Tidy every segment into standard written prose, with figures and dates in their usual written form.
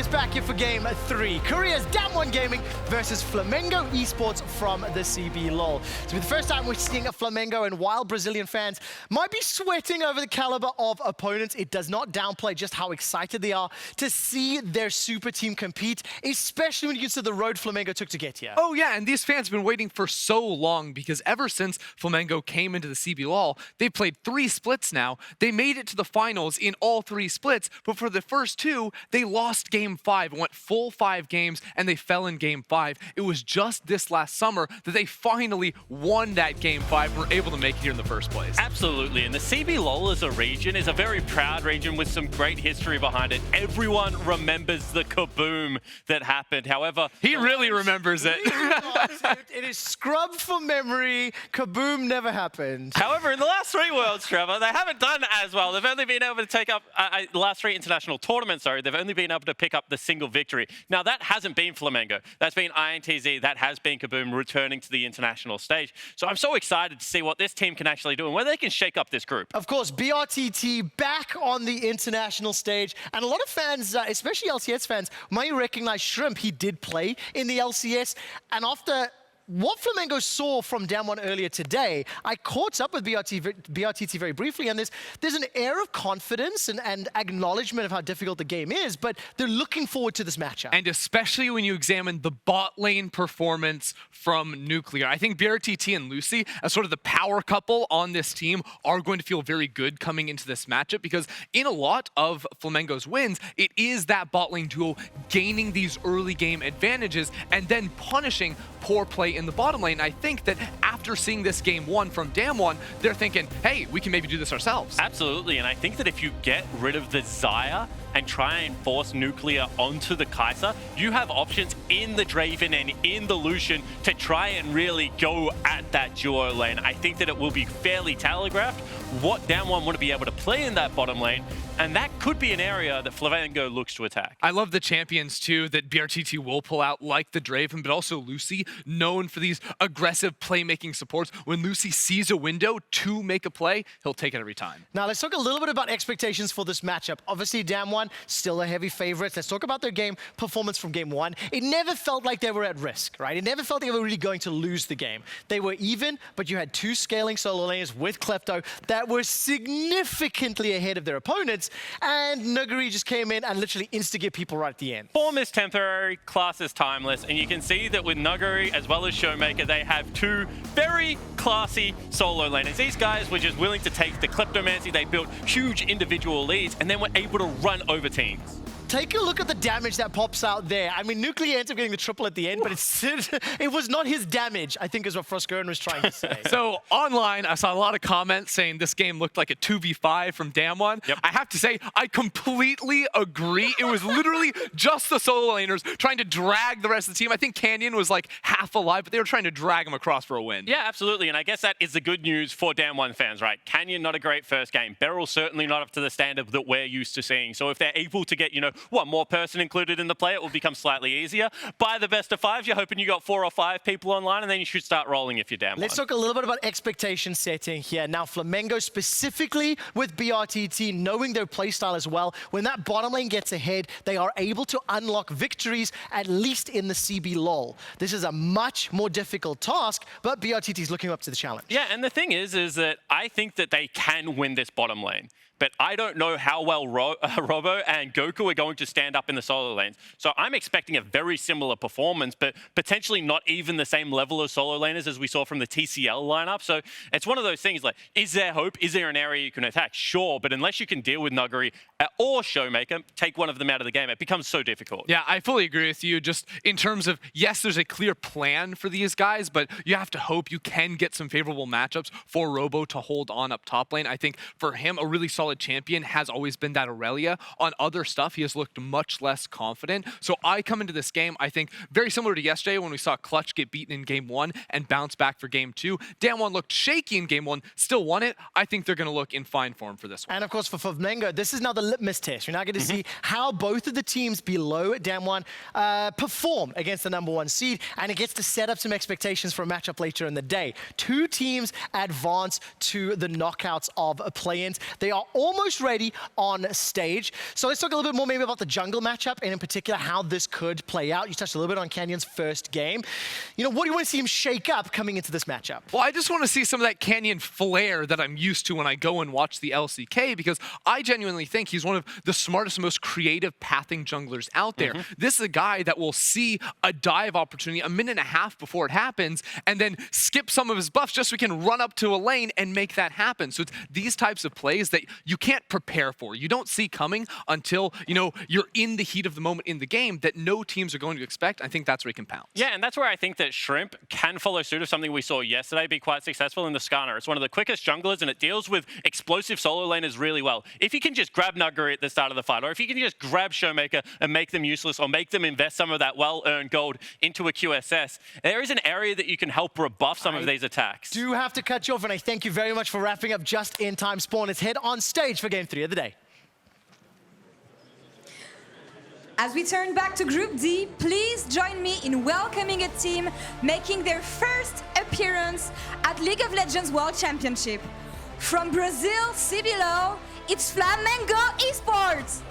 is back here for Game 3. Korea's DAMWON Gaming versus Flamengo eSports from the CB LOL. So for the first time we're seeing a Flamengo, and while Brazilian fans might be sweating over the caliber of opponents, it does not downplay just how excited they are to see their super team compete, especially when you consider the road Flamengo took to get here. Oh yeah, and these fans have been waiting for so long because ever since Flamengo came into the CB LOL, they've played 3 splits now. They made it to the finals in all 3 splits, but for the first 2, they lost Game 5. It went full 5 games, and they fell in Game 5. It was just this last summer that they finally won that Game 5 and were able to make it here in the first place. Absolutely, and the CB LOL as a region is a very proud region with some great history behind it. Everyone remembers the kaboom that happened. However, he really remembers it. It is scrubbed from memory. Kaboom never happened. However, in the last 3 Worlds, Trevor, they haven't done as well. They've only been able to take up the last 3 international tournaments. Sorry, they've only been able to pick up the single victory. Now, that hasn't been Flamengo. That's been INTZ. That has been Kaboom returning to the international stage. So I'm so excited to see what this team can actually do and whether they can shake up this group. Of course, brTT back on the international stage. And a lot of fans, especially LCS fans, might recognize Shrimp. He did play in the LCS. And after what Flamengo saw from DAMWON earlier today, I caught up with brTT very briefly, and there's an air of confidence and acknowledgement of how difficult the game is, but they're looking forward to this matchup. And especially when you examine the bot lane performance from Nuclear. I think brTT and Luci, as sort of the power couple on this team, are going to feel very good coming into this matchup, because in a lot of Flamengo's wins, it is that bot lane duo gaining these early game advantages and then punishing poor play in the bottom lane. I think that after seeing this Game 1 from DAMWON, they're thinking, hey, we can maybe do this ourselves. Absolutely, and I think that if you get rid of the Xayah and try and force Nuclear onto the Kai'Sa, you have options in the Draven and in the Lucian to try and really go at that duo lane. I think that it will be fairly telegraphed what DAMWON want to be able to play in that bottom lane, and that could be an area that Flamengo looks to attack. I love the champions, too, that brTT will pull out, like the Draven, but also Luci, known for these aggressive playmaking supports. When Luci sees a window to make a play, he'll take it every time. Now, let's talk a little bit about expectations for this matchup. Obviously, DAMWON, still a heavy favorite. Let's talk about their game performance from Game 1. It never felt like they were at risk, right? It never felt they were really going to lose the game. They were even, but you had 2 scaling solo laners with Klepto that were significantly ahead of their opponents, and Nuguri just came in and literally instigate people right at the end. Form is temporary, class is timeless, and you can see that with Nuguri as well as ShowMaker, they have 2 very classy solo laners. These guys were just willing to take the Kleptomancy. They built huge individual leads and then were able to run over teams. Take a look at the damage that pops out there. I mean, Nuclear ends up getting the triple at the end, but it was not his damage, I think is what Froskurn was trying to say. So online, I saw a lot of comments saying this game looked like a 2v5 from DAMWON. Yep. I have to say, I completely agree. It was literally just the solo laners trying to drag the rest of the team. I think Canyon was like half alive, but they were trying to drag him across for a win. Yeah, absolutely, and I guess that is the good news for DAMWON fans, right? Canyon, not a great first game. BeryL certainly not up to the standard that we're used to seeing. So if they're able to get, one more person included in the play, it will become slightly easier. By the best of 5, you're hoping you got 4 or 5 people online, and then you should start rolling if you're DAMWON. Let's talk a little bit about expectation setting here. Now, Flamengo specifically with brTT, knowing their playstyle as well, when that bottom lane gets ahead, they are able to unlock victories, at least in the CB LOL. This is a much more difficult task, but brTT is looking up to the challenge. Yeah, and the thing is that I think that they can win this bottom lane. But I don't know how well Robo and Goku are going to stand up in the solo lanes. So I'm expecting a very similar performance, but potentially not even the same level of solo laners as we saw from the TCL lineup. So it's one of those things like, is there hope? Is there an area you can attack? Sure, but unless you can deal with Nuguri or ShowMaker, take one of them out of the game, it becomes so difficult. Yeah, I fully agree with you. Just in terms of, yes, there's a clear plan for these guys, but you have to hope you can get some favorable matchups for Robo to hold on up top lane. I think for him, a really solid champion has always been that Aurelia. On other stuff, he has looked much less confident. So I come into this game, I think, very similar to yesterday when we saw Clutch get beaten in Game 1 and bounce back for Game 2. DAMWON looked shaky in Game 1, still won it. I think they're going to look in fine form for this one. And of course, for Flamengo, this is now the litmus test. You're now going to see how both of the teams below DAMWON perform against the #1 seed, and it gets to set up some expectations for a matchup later in the day. 2 teams advance to the knockouts of play-ins. They are almost ready on stage. So let's talk a little bit more maybe about the jungle matchup and in particular how this could play out. You touched a little bit on Canyon's first game. You know, what do you want to see him shake up coming into this matchup? Well, I just want to see some of that Canyon flair that I'm used to when I go and watch the LCK, because I genuinely think he's one of the smartest, most creative pathing junglers out there. This is a guy that will see a dive opportunity a minute and a half before it happens and then skip some of his buffs just so we can run up to a lane and make that happen. So it's these types of plays that you can't prepare for. You don't see coming until, you know, you're in the heat of the moment in the game that no teams are going to expect. I think that's where he can pounce. Yeah, and that's where I think that Shrimp can follow suit of something we saw yesterday, be quite successful in the Skarner. It's one of the quickest junglers, and it deals with explosive solo laners really well. If you can just grab Nuguri at the start of the fight, or if you can just grab ShowMaker and make them useless, or make them invest some of that well-earned gold into a QSS, there is an area that you can help rebuff some of these attacks. Do have to cut you off, and I thank you very much for wrapping up just in time. Spawn, let's head on stage for Game 3 of the day. As we turn back to Group D, please join me in welcoming a team making their first appearance at League of Legends World Championship. From Brazil, CBLO, it's Flamengo eSports!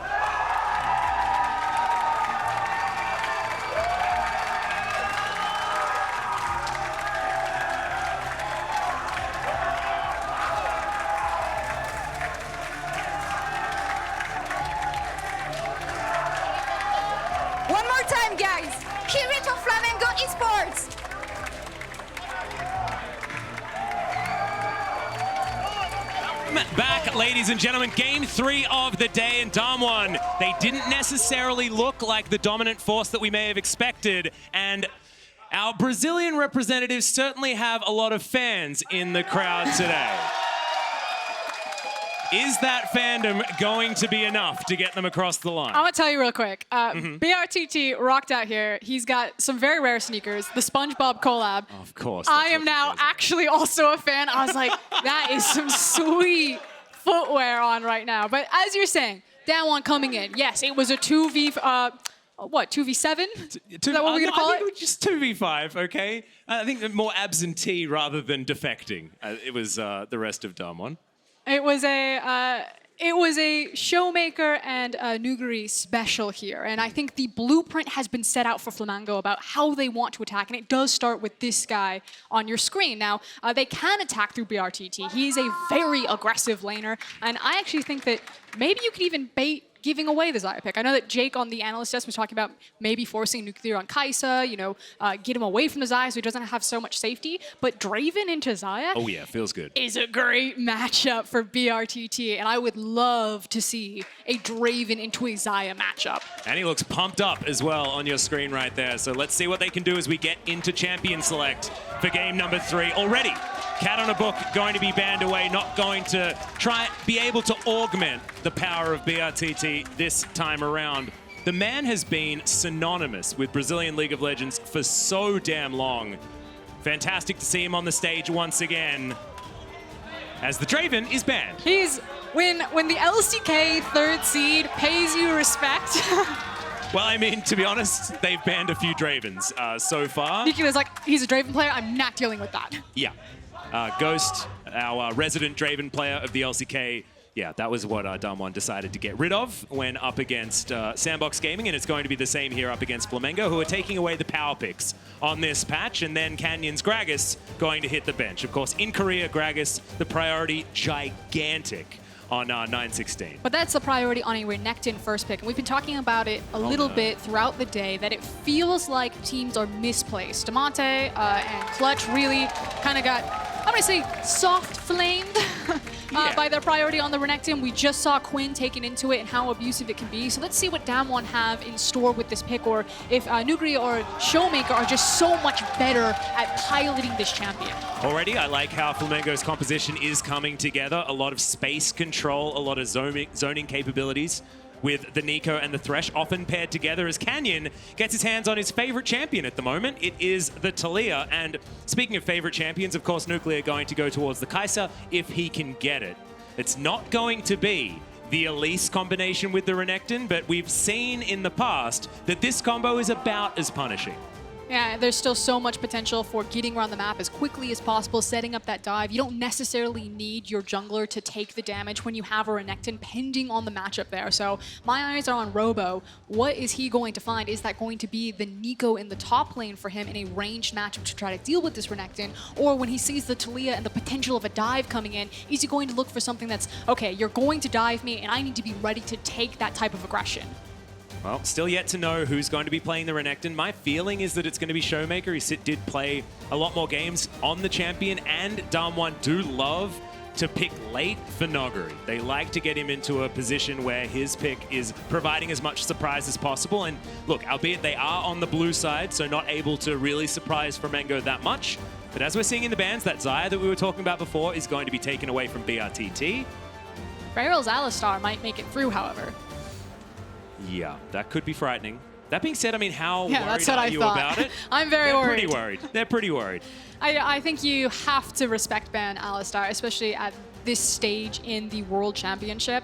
One more time, guys. Hear it for Flamengo eSports. Back, ladies and gentlemen, Game 3 of the day in DAMWON. They didn't necessarily look like the dominant force that we may have expected, and our Brazilian representatives certainly have a lot of fans in the crowd today. Is that fandom going to be enough to get them across the line? I'm gonna tell you real quick. brTT rocked out here. He's got some very rare sneakers, the SpongeBob collab. Of course. I am now actually also a fan. I was like, that is some sweet footwear on right now. But as you're saying, DAMWON coming in. Yes, it was a 2v, what, 2v7? Is that what we're gonna call I think it? was just 2v5, okay? I think that more absentee rather than defecting. It was the rest of DAMWON. It was a ShowMaker and Nuguri special here, and I think the blueprint has been set out for Flamengo about how they want to attack, and it does start with this guy on your screen. Now, they can attack through brTT. He's a very aggressive laner, and I actually think that maybe you could even bait giving away the Xayah pick. I know that Jake on the analyst desk was talking about maybe forcing Nuclear on Kai'Sa, you know, get him away from the Xayah so he doesn't have so much safety. But Draven into Xayah Oh yeah, feels good. is a great matchup for brTT, and I would love to see a Draven into a Xayah matchup. And he looks pumped up as well on your screen right there. So let's see what they can do as we get into Champion Select for game number 3. Already, Cat on a Book going to be banned away, not going to try be able to augment the power of brTT this time around. The man has been synonymous with Brazilian League of Legends for so damn long. Fantastic to see him on the stage once again as the Draven is banned. He's, when the LCK third seed pays you respect. Well, I mean, to be honest, they've banned a few Dravens so far. Nico's like, he's a Draven player, I'm not dealing with that. Yeah. Ghost, our resident Draven player of the LCK, yeah, that was what DAMWON decided to get rid of when up against Sandbox Gaming, and it's going to be the same here up against Flamengo, who are taking away the power picks on this patch, and then Canyon's Gragas going to hit the bench. Of course, in Korea, Gragas, the priority, gigantic on 9-16. But that's the priority on a Renekton first pick. And we've been talking about it a little bit throughout the day, that it feels like teams are misplaced. Damonte and Clutch really kind of got, I'm going to say, soft flamed by their priority on the Renekton. We just saw Quinn taken into it and how abusive it can be. So let's see what DAMWON have in store with this pick, or if Nuguri or ShowMaker are just so much better at piloting this champion. Already, I like how Flamengo's composition is coming together. A lot of space control, a lot of zoning capabilities with the Neeko and the Thresh, often paired together as Canyon gets his hands on his favorite champion at the moment. It is the Taliyah. And speaking of favorite champions, of course, Nuclear going to go towards the Kai'Sa if he can get it. It's not going to be the Elise combination with the Renekton, but we've seen in the past that this combo is about as punishing. Yeah, there's still so much potential for getting around the map as quickly as possible, setting up that dive. You don't necessarily need your jungler to take the damage when you have a Renekton, pending on the matchup there. So my eyes are on Robo. What is he going to find? Is that going to be the Neeko in the top lane for him in a ranged matchup to try to deal with this Renekton? Or when he sees the Taliyah and the potential of a dive coming in, is he going to look for something that's, okay, you're going to dive me and I need to be ready to take that type of aggression? Well, still yet to know who's going to be playing the Renekton. My feeling is that it's going to be ShowMaker. He did play a lot more games on the champion, and DAMWON do love to pick late for Nuguri. They like to get him into a position where his pick is providing as much surprise as possible. And look, albeit they are on the blue side, so not able to really surprise Flamengo that much. But as we're seeing in the bans, that Xayah that we were talking about before is going to be taken away from brTT. BeryL's Alistar might make it through, however. Yeah, that could be frightening. That being said, I mean, how Yeah, worried that's what are I you thought. about it? I'm very They're worried. pretty worried. They're pretty worried. I think you have to respect ban Alistar, especially at this stage in the World Championship.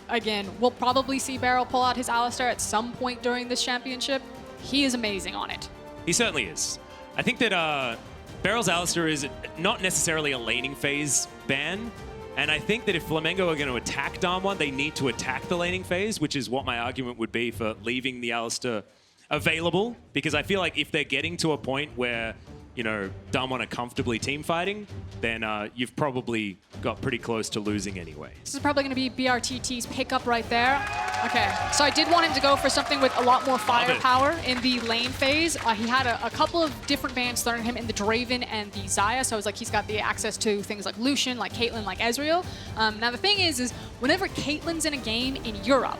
Again, we'll probably see BeryL pull out his Alistar at some point during this championship. He is amazing on it. He certainly is. I think that BeryL's Alistar is not necessarily a laning phase ban. And I think that if Flamengo are going to attack DAMWON, they need to attack the laning phase, which is what my argument would be for leaving the Alistar available. Because I feel like if they're getting to a point where, you know, DAMWON are comfortably team fighting, then you've probably got pretty close to losing anyway. This is probably going to be brTT's pickup right there. Okay, so I did want him to go for something with a lot more firepower in the lane phase. He had a couple of different bans thrown at him in the Draven and the Xayah, so I was like, he's got the access to things like Lucian, like Caitlyn, like Ezreal. Now the thing is whenever Caitlyn's in a game in Europe,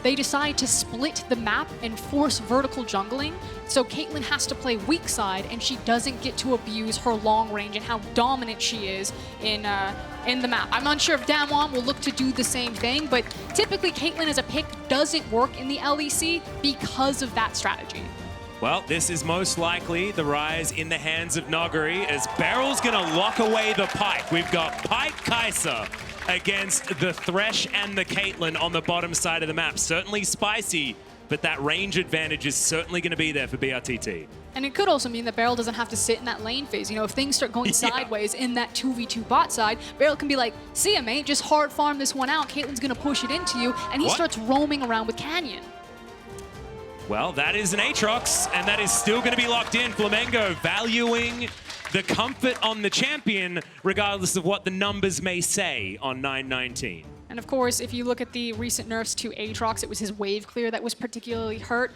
they decide to split the map and force vertical jungling. So Caitlyn has to play weak side, and she doesn't get to abuse her long range and how dominant she is in the map. I'm unsure if DAMWON will look to do the same thing, but typically Caitlyn as a pick doesn't work in the LEC because of that strategy. Well, this is most likely the Ryze in the hands of Nuguri, as BeryL's going to lock away the Pyke. We've got Pyke Kai'Sa against the Thresh and the Caitlyn on the bottom side of the map. Certainly spicy, but that range advantage is certainly going to be there for brTT. And it could also mean that BeryL doesn't have to sit in that lane phase. You know, if things start going sideways in that 2v2 bot side, BeryL can be like, see ya, mate, just hard farm this one out. Caitlyn's going to push it into you, and he starts roaming around with Canyon. Well, that is an Aatrox, and that is still going to be locked in. Flamengo valuing the comfort on the champion, regardless of what the numbers may say on 919. And of course, if you look at the recent nerfs to Aatrox, it was his wave clear that was particularly hurt.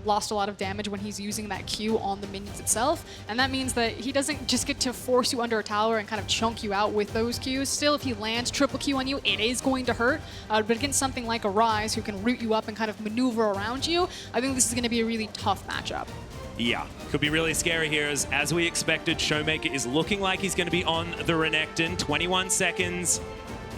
Lost a lot of damage when he's using that Q on the minions itself. And that means that he doesn't just get to force you under a tower and kind of chunk you out with those Qs. Still, if he lands triple Q on you, it is going to hurt. But against something like a Ryze who can root you up and kind of maneuver around you, I think this is going to be a really tough matchup. Yeah, could be really scary here. As we expected, ShowMaker is looking like he's going to be on the Renekton. 21 seconds.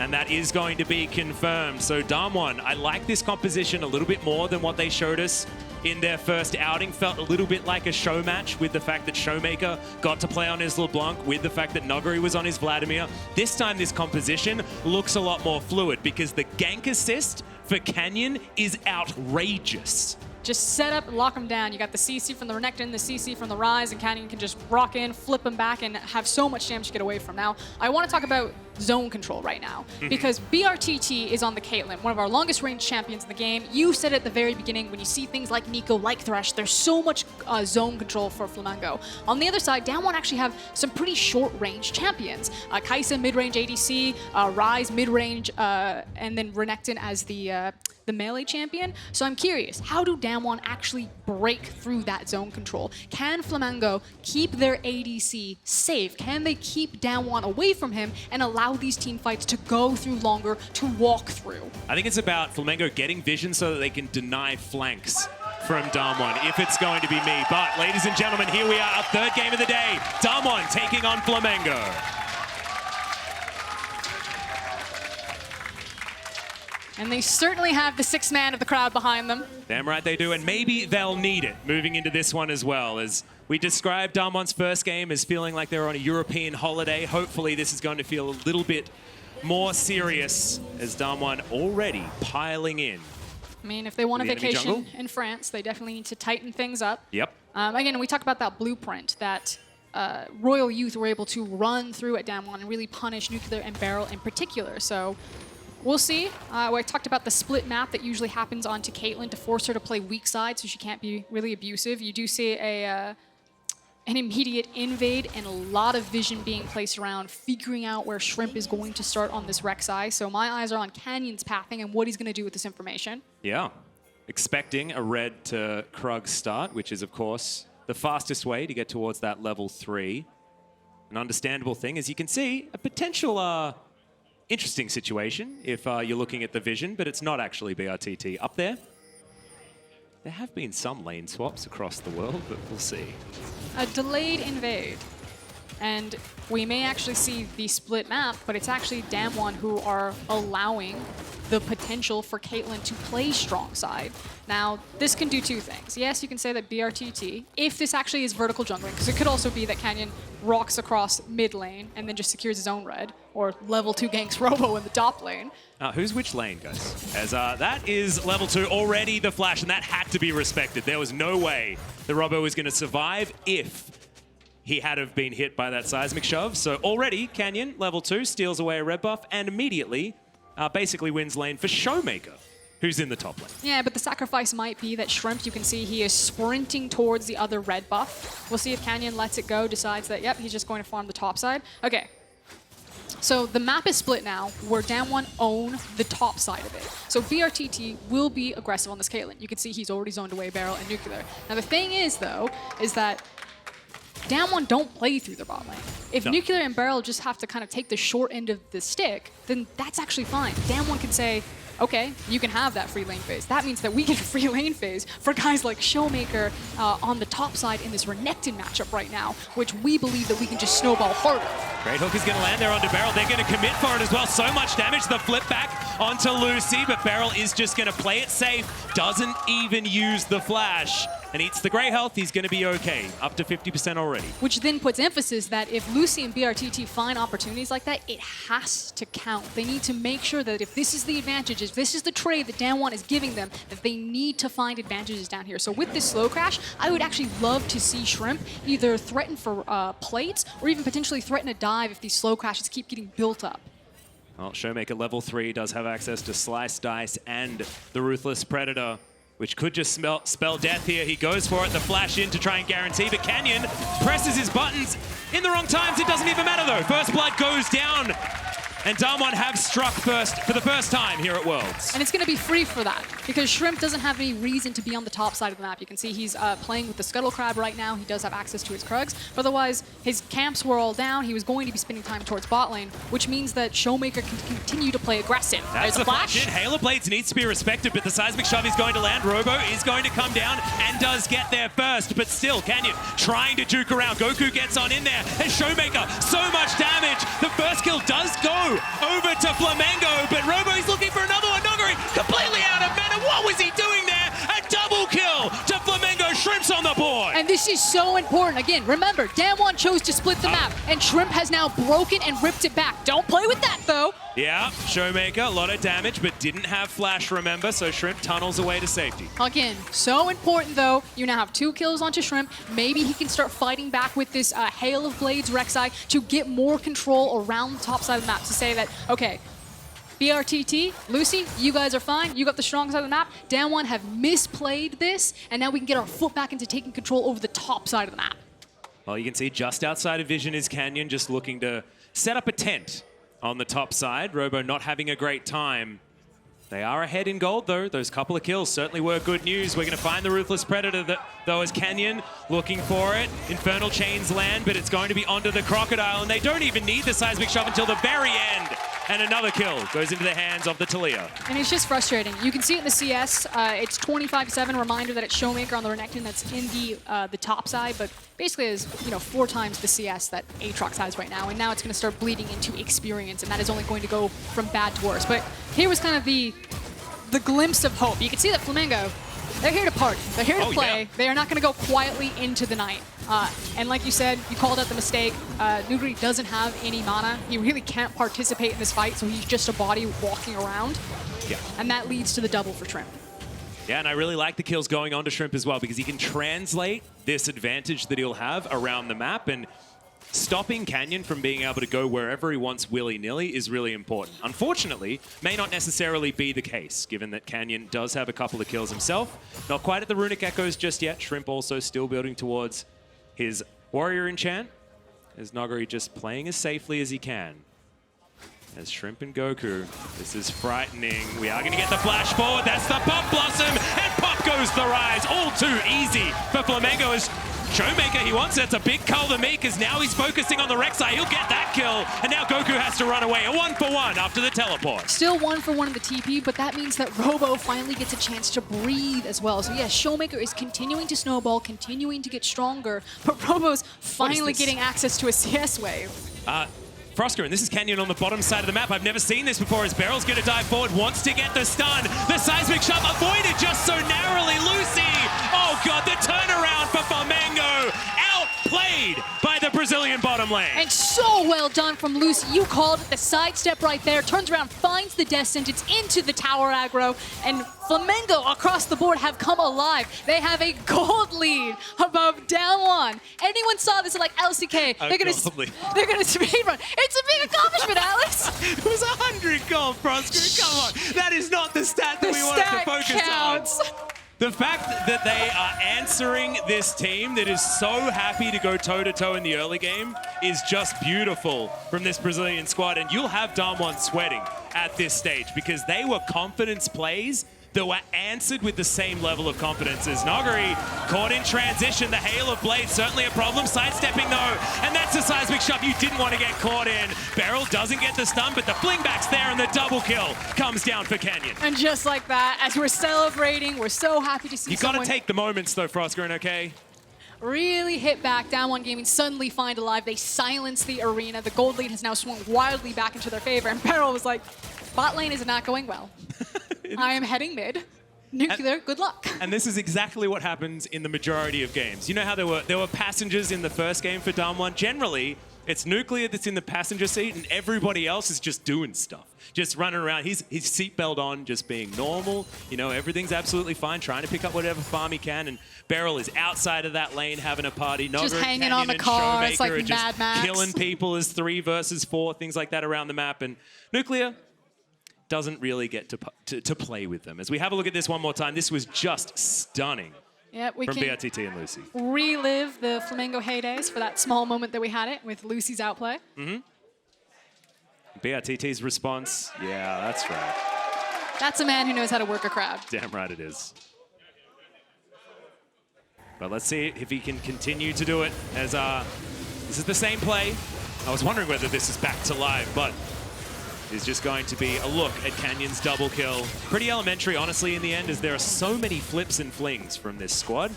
And that is going to be confirmed. So DAMWON, I like this composition a little bit more than what they showed us in their first outing. Felt a little bit like a show match with the fact that ShowMaker got to play on his LeBlanc, with the fact that Nuguri was on his Vladimir. This time, this composition looks a lot more fluid because the gank assist for Canyon is outrageous. Just set up and lock them down. You got the CC from the Renekton, the CC from the Ryze, and Canyon can just rock in, flip them back, and have so much damage to get away from. Now, I want to talk about zone control right now, because brTT is on the Caitlyn, one of our longest range champions in the game. You said at the very beginning, when you see things like Neeko, like Thresh, there's so much zone control for Flamengo. On the other side, DAMWON actually have some pretty short range champions. Kai'Sa mid-range ADC, Ryze mid-range, and then Renekton as the melee champion. So I'm curious, how do DAMWON actually break through that zone control? Can Flamengo keep their ADC safe? Can they keep DAMWON away from him and allow these team fights to go through longer, to walk through? I think it's about Flamengo getting vision so that they can deny flanks from DAMWON, if it's going to be me. But ladies and gentlemen, here we are, our third game of the day. DAMWON taking on Flamengo. And they certainly have the sixth man of the crowd behind them. Damn right they do, and maybe they'll need it moving into this one as well. As we described DAMWON's first game as feeling like they were on a European holiday, hopefully this is going to feel a little bit more serious, as DAMWON already piling in. I mean, if they want a The enemy vacation jungle? in France, they definitely need to tighten things up. Yep. Again, we talk about that blueprint that Royal Youth were able to run through at DAMWON and really punish Nuclear and BeryL in particular. So we'll see. I talked about the split map that usually happens onto Caitlyn to force her to play weak side so she can't be really abusive. You do see an immediate invade and a lot of vision being placed around, figuring out where Shrimp is going to start on this Rek'Sai. So my eyes are on Canyon's pathing and what he's going to do with this information. Yeah. Expecting a red to Krug start, which is, of course, the fastest way to get towards that level 3. An understandable thing, as you can see, a potential interesting situation if you're looking at the vision, but it's not actually brTT up there. There have been some lane swaps across the world, but we'll see. A delayed invade. And we may actually see the split map, but it's actually DAMWON who are allowing the potential for Caitlyn to play strong side. Now, this can do two things. Yes, you can say that brTT, if this actually is vertical jungling, because it could also be that Canyon rocks across mid lane and then just secures his own red, or level 2 ganks Robo in the top lane. Who's which lane, guys? As that is level 2 already, the flash, and that had to be respected. There was no way the Robo was going to survive if he had have been hit by that seismic shove. So already, Canyon, level 2, steals away a red buff and immediately basically wins lane for ShowMaker, who's in the top lane. Yeah, but the sacrifice might be that Shrimp, you can see he is sprinting towards the other red buff. We'll see if Canyon lets it go, decides that, yep, he's just going to farm the top side. Okay. So the map is split now, where DAMWON own the top side of it. So brTT will be aggressive on this Caitlyn. You can see he's already zoned away BeryL and Nuclear. Now the thing is, though, is that DAMWON don't play through their bot lane. If Nuclear and BeryL just have to kind of take the short end of the stick, then that's actually fine. DAMWON can say, okay, you can have that free lane phase. That means that we get a free lane phase for guys like ShowMaker on the top side in this Renekton matchup right now, which we believe that we can just snowball harder. Great hook is going to land there onto BeryL. They're going to commit for it as well. So much damage. The flip back onto Luci, but BeryL is just going to play it safe. Doesn't even use the flash. And eats the grey health, he's going to be okay. Up to 50% already. Which then puts emphasis that if Luci and brTT find opportunities like that, it has to count. They need to make sure that if this is the advantage, if this is the trade that DAMWON is giving them, that they need to find advantages down here. So with this slow crash, I would actually love to see Shrimp either threaten for plates or even potentially threaten a dive if these slow crashes keep getting built up. Well, ShowMaker level 3 does have access to Slice Dice and the Ruthless Predator, which could just spell death here. He goes for it, the flash in to try and guarantee, but Canyon presses his buttons in the wrong times. It doesn't even matter though. First blood goes down, and DAMWON have struck first for the first time here at Worlds. And it's going to be free for that, because Shrimp doesn't have any reason to be on the top side of the map. You can see he's playing with the Scuttle Crab right now. He does have access to his Krugs, but otherwise his camps were all down. He was going to be spending time towards bot lane, which means that ShowMaker can continue to play aggressive. That's the flash in. Halo Blades needs to be respected, but the seismic shove is going to land. Robo is going to come down and does get there first, but still Canyon trying to juke around. Goku gets on in there, and ShowMaker, so much damage. The first kill does go over to Flamengo, but Robo is looking for another one. Nuguri completely out of mana. What was he doing there? A double kill to Flamengo. Shrimp's on the board. And this is so important. Again, remember, DAMWON chose to split the map, and Shrimp has now broken and ripped it back. Don't play with that, though. Yeah, ShowMaker, a lot of damage, but didn't have flash, remember, so Shrimp tunnels away to safety. Again, so important, though. You now have 2 kills onto Shrimp. Maybe he can start fighting back with this Hail of Blades Rek'Sai to get more control around the top side of the map to say that, okay, brTT, Luci, you guys are fine. You got the strong side of the map. DAMWON have misplayed this, and now we can get our foot back into taking control over the top side of the map. Well, you can see just outside of vision is Canyon, just looking to set up a tent on the top side. Robo not having a great time. They are ahead in gold, though. Those couple of kills certainly were good news. We're going to find the Ruthless Predator, though, as Canyon looking for it. Infernal Chains land, but it's going to be onto the Crocodile, and they don't even need the seismic shove until the very end. And another kill goes into the hands of the Taliyah. And it's just frustrating. You can see it in the CS. It's 25-7. Reminder that it's ShowMaker on the Renekton that's in the top side, but basically is 4 times the CS that Aatrox has right now. And now it's going to start bleeding into experience, and that is only going to go from bad to worse. But here was kind of the glimpse of hope. You can see that Flamengo, they're here to party. They're here to play. Yeah. They are not going to go quietly into the night. And like you said, you called out the mistake. Nuguri doesn't have any mana. He really can't participate in this fight, so he's just a body walking around. Yeah. And that leads to the double for Shrimp. Yeah, and I really like the kills going on to Shrimp as well because he can translate this advantage that he'll have around the map, and stopping Canyon from being able to go wherever he wants willy-nilly is really important. Unfortunately, may not necessarily be the case, given that Canyon does have a couple of kills himself. Not quite at the Runic Echoes just yet. Shrimp also still building towards his Warrior Enchant, as Nuguri just playing as safely as he can. As Shrimp and Goku, this is frightening. We are going to get the flash forward. That's the Pop Blossom, and pop goes the Ryze. All too easy for Flamengo as ShowMaker, he wants it. It's a big call to me because now he's focusing on the Rek'Sai. He'll get that kill, and now Goku has to run away. A 1-for-1 after the teleport. Still 1-for-1 in the TP, but that means that Robo finally gets a chance to breathe as well. So yeah, ShowMaker is continuing to snowball, continuing to get stronger, but Robo's finally getting access to a CS wave. Froscar, and this is Canyon on the bottom side of the map. I've never seen this before as BeryL's going to dive forward, wants to get the stun. The seismic shot avoided just so narrowly. Luci! Oh god, the turnaround for Flamengo! Outplayed by the Brazilian bottom lane. And so well done from Luci. You called it, the sidestep right there. Turns around, finds the death sentence into the tower aggro, and Flamengo across the board have come alive. They have a gold lead above DAMWON. Anyone saw this like LCK? They're gonna speedrun. It's a big accomplishment, Alex. It was 100 gold, Froscar. Come on, that is not the stat that we wanted to focus counts. on. The fact that they are answering this team that is so happy to go toe-to-toe in the early game is just beautiful from this Brazilian squad. And you'll have DAMWON sweating at this stage because they were confidence plays that were answered with the same level of confidence as Nuguri. Caught in transition, the hail of blades, certainly a problem. Sidestepping though, and that's a seismic shove you didn't want to get caught in. BeryL doesn't get the stun, but the fling back's there and the double kill comes down for Canyon. And just like that, as we're celebrating, we're so happy to see You gotta take the moments though, Froscar, okay? Really hit back. DWG Gaming suddenly find alive. They silence the arena. The gold lead has now swung wildly back into their favor, and BeryL was like, bot lane is not going well. I am heading mid. Nuclear, good luck. And this is exactly what happens in the majority of games. You know how there were passengers in the first game for DWG? Generally, it's Nuclear that's in the passenger seat and everybody else is just doing stuff. Just running around, his seatbelt on, just being normal. You know, everything's absolutely fine, trying to pick up whatever farm he can, and BeryL is outside of that lane having a party. Just Nuguri, hanging Canyon, on the and car, ShowMaker it's like are just Mad Max. killing people as 3 versus 4, things like that around the map. And Nuclear doesn't really get to play with them. As we have a look at this one more time, this was just stunning. Yeah, we from can brTT and Luci. relive the Flamengo heydays for that small moment that we had it with Luci's outplay. brTT's response, yeah, that's right. That's a man who knows how to work a crowd. Damn right it is. But let's see if he can continue to do it as this is the same play. I was wondering whether this is back to live, but it's just going to be a look at Canyon's double kill. Pretty elementary, honestly, in the end, as there are so many flips and flings from this squad.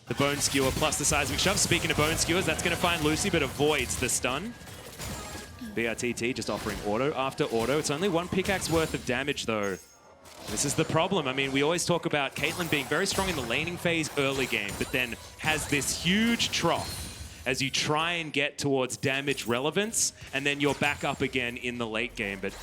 The Bone Skewer plus the seismic shove. Speaking of Bone Skewers, that's going to find Luci, but avoids the stun. brTT just offering auto after auto. It's only 1 pickaxe worth of damage, though. This is the problem. I mean, we always talk about Caitlyn being very strong in the laning phase early game, but then has this huge trough as you try and get towards damage relevance, and then you're back up again in the late game. But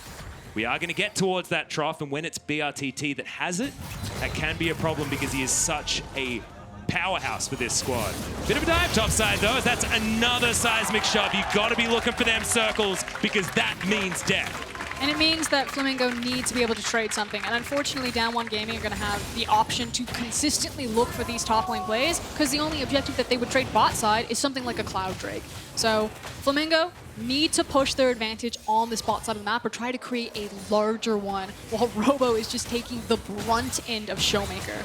we are going to get towards that trough, and when it's brTT that has it, that can be a problem because he is such a powerhouse for this squad. Bit of a dive top side though, as that's another seismic shove. You got to be looking for them circles because that means death. And it means that Flamengo needs to be able to trade something. And unfortunately, DWG Gaming are going to have the option to consistently look for these top lane plays because the only objective that they would trade bot side is something like a Cloud Drake. So Flamengo need to push their advantage on this bot side of the map or try to create a larger one while Robo is just taking the brunt end of ShowMaker.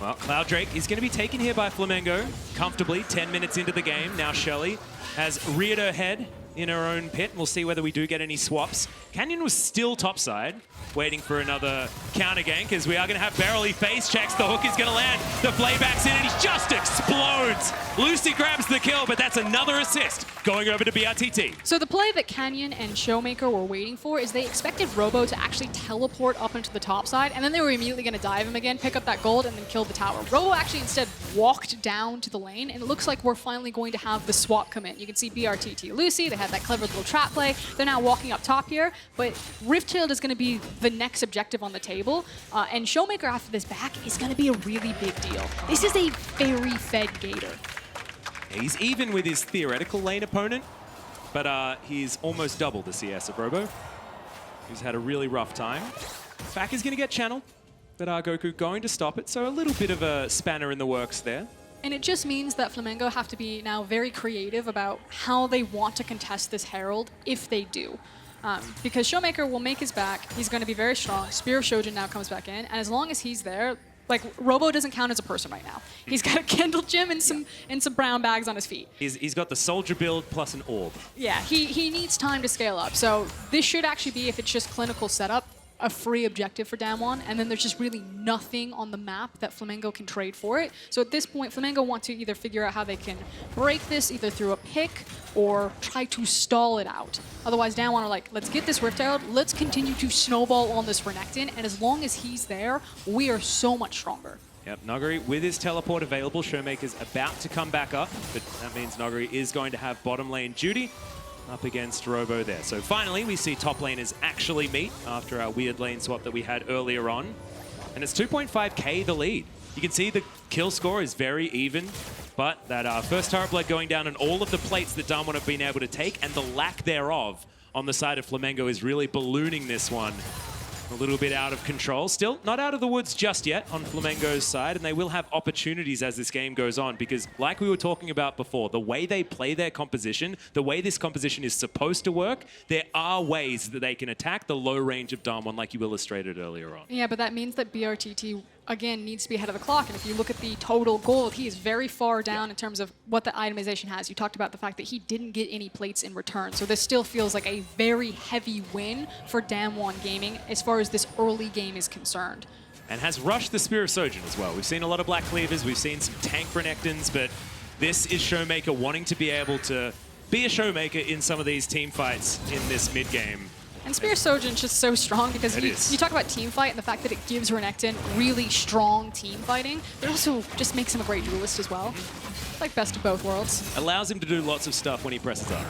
Well, Cloud Drake is going to be taken here by Flamengo comfortably 10 minutes into the game. Now Shelly has reared her head in her own pit. We'll see whether we do get any swaps. Canyon was still topside, waiting for another counter gank, as we are going to have BeryL. He face checks, the hook is going to land, the playback's in, and he just explodes difference. Luci grabs the kill, but that's another assist going over to brTT. So the play that Canyon and ShowMaker were waiting for is they expected Robo to actually teleport up into the top side, and then they were immediately going to dive him again, pick up that gold, and then kill the tower. Robo actually instead walked down to the lane, and it looks like we're finally going to have the swap come in. You can see brTT Luci, they had that clever little trap play. They're now walking up top here, but Riftfield is going to be the next objective on the table, and ShowMaker after this back is going to be a really big deal. This is a very fed Gator. He's even with his theoretical lane opponent, but he's almost double the CS of Robo. He's had a really rough time. Back is going to get channeled, but Goku going to stop it, so a little bit of a spanner in the works there. And it just means that Flamengo have to be now very creative about how they want to contest this Herald if they do. Because ShowMaker will make his back, he's going to be very strong. Spear of Shojin now comes back in, and as long as he's there, like, Robo doesn't count as a person right now. He's got a Kindle Gem and some brown bags on his feet. He's got the soldier build plus an orb. Yeah, he needs time to scale up. So this should actually be, if it's just clinical setup, a free objective for DAMWON, and then there's just really nothing on the map that Flamengo can trade for it. So at this point, Flamengo want to either figure out how they can break this either through a pick or try to stall it out. Otherwise, DAMWON are like, let's get this Rift out, let's continue to snowball on this Renekton, and as long as he's there, we are so much stronger. Yep, Nuguri with his teleport available. ShowMaker's about to come back up, but that means Nuguri is going to have bottom lane duty up against Robo there. So finally, we see top laners actually meet after our weird lane swap that we had earlier on. And it's 2.5k the lead. You can see the kill score is very even, but that first turret blood going down and all of the plates that DAMWON have been able to take and the lack thereof on the side of Flamengo is really ballooning this one a little bit out of control. Still not out of the woods just yet on Flamengo's side, and they will have opportunities as this game goes on because like we were talking about before, the way they play their composition, the way this composition is supposed to work, there are ways that they can attack the low range of DAMWON like you illustrated earlier on. Yeah, but that means that brTT again needs to be ahead of the clock, and if you look at the total gold, he is very far down in terms of what the itemization has. You talked about the fact that he didn't get any plates in return, so this still feels like a very heavy win for DAMWON Gaming as far as this early game is concerned. And has rushed the Spear of Shojin as well. We've seen a lot of Black Cleavers, we've seen some tank Renektons, but this is ShowMaker wanting to be able to be a ShowMaker in some of these team fights in this mid game. And Spear Shojin's just so strong because you talk about team fight and the fact that it gives Renekton really strong team fighting, but it also just makes him a great duelist as well. Like best of both worlds. Allows him to do lots of stuff when he presses up.